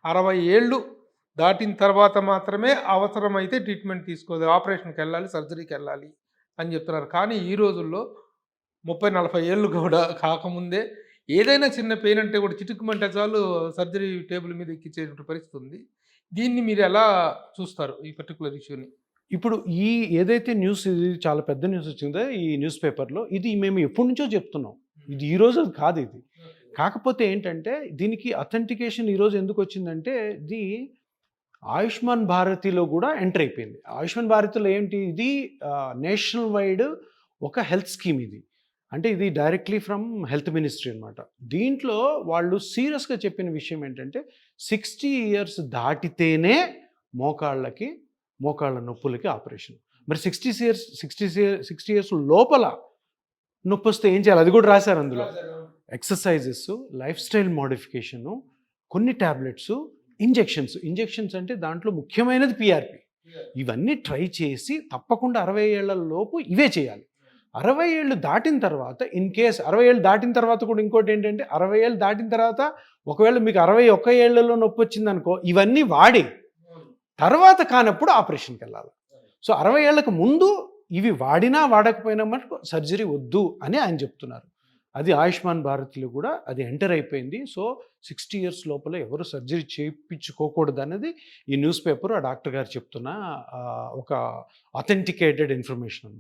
60 ఏళ్ళు దాటిన తర్వాత మాత్రమే అవసరమైతే ట్రీట్మెంట్ తీసుకోవాలి. ఆపరేషన్‌కెళ్ళాలి, సర్జరీకెళ్ళాలి అని చెప్తున్నారు. కానీ ఈ రోజుల్లో 30, 40 ఏళ్ళు కూడా కాకముందే ఏదైనా చిన్న పెయిన్ అంటే కూడా చిటుక్కుమంటే చాలు సర్జరీ టేబుల్ మీద ఎక్కించేటువంటి పరిస్థితి ఉంది. దీన్ని మీరెలా చూస్తారు ఈ పర్టిక్యులర్ ఇష్యూని? ఇప్పుడు ఏదైతే న్యూస్ ఇది చాలా పెద్ద న్యూస్ వచ్చిందో ఈ న్యూస్ పేపర్‌లో, ఇది మేము ఎప్పటినుంచో చెప్తున్నాం. ఇది ఈ రోజు కాదు ఇది. కాకపోతే ఏంటంటే దీనికి అథెంటికేషన్ ఈరోజు ఎందుకొచ్చిందంటే ఇది ఆయుష్మాన్ భారతిలో కూడా ఎంటర్ అయిపోయింది. ఆయుష్మాన్ భారతిలో ఏంటి ఇది నేషనల్ వైడ్ ఒక హెల్త్ స్కీమ్ ఇది. అంటే ఇది డైరెక్ట్‌లీ ఫ్రమ్ హెల్త్ మినిస్ట్రీ అనమాట. దీంట్లో వాళ్ళు సీరియస్‌గా చెప్పిన విషయం ఏంటంటే 60 ఇయర్స్ దాటితేనే మోకాళ్ళ నొప్పులకి ఆపరేషన్. మరి 60 ఇయర్స్ లోపల నొప్పొస్తే ఏం చేయాలి? అది కూడా రాశారు అందులో. ఎక్సర్సైజెస్, లైఫ్ స్టైల్ మోడిఫికేషను, కొన్ని టాబ్లెట్స్, ఇంజెక్షన్స్ అంటే దాంట్లో ముఖ్యమైనది పీఆర్పీ. ఇవన్నీ ట్రై చేసి తప్పకుండా 60 ఏళ్ల లోపు ఇవే చేయాలి. 60 ఏళ్ళు దాటిన తర్వాత ఇన్ కేస్ 60 ఏళ్ళు దాటిన తర్వాత కూడా ఇంకోటి ఏంటంటే 60 ఏళ్ళు దాటిన తర్వాత ఒకవేళ మీకు 61 ఏళ్లలో నొప్పి వచ్చిందనుకో, ఇవన్నీ వాడి తర్వాత కానప్పుడు ఆపరేషన్కి వెళ్ళాలి. సో 60 ఏళ్ళకు ముందు ఇవి వాడినా వాడకపోయినా మటుకు సర్జరీ వద్దు అని ఆయన చెప్తున్నారు. అది ఆయుష్మాన్ భారత్లో కూడా అది ఎంటర్ అయిపోయింది. సో 60 ఇయర్స్ లోపల ఎవరు సర్జరీ చేయించుకోకూడదు అనేది ఈ న్యూస్ పేపర్ ఆ డాక్టర్ గారు చెప్తున్న ఒక అథెంటికేటెడ్ ఇన్ఫర్మేషన్.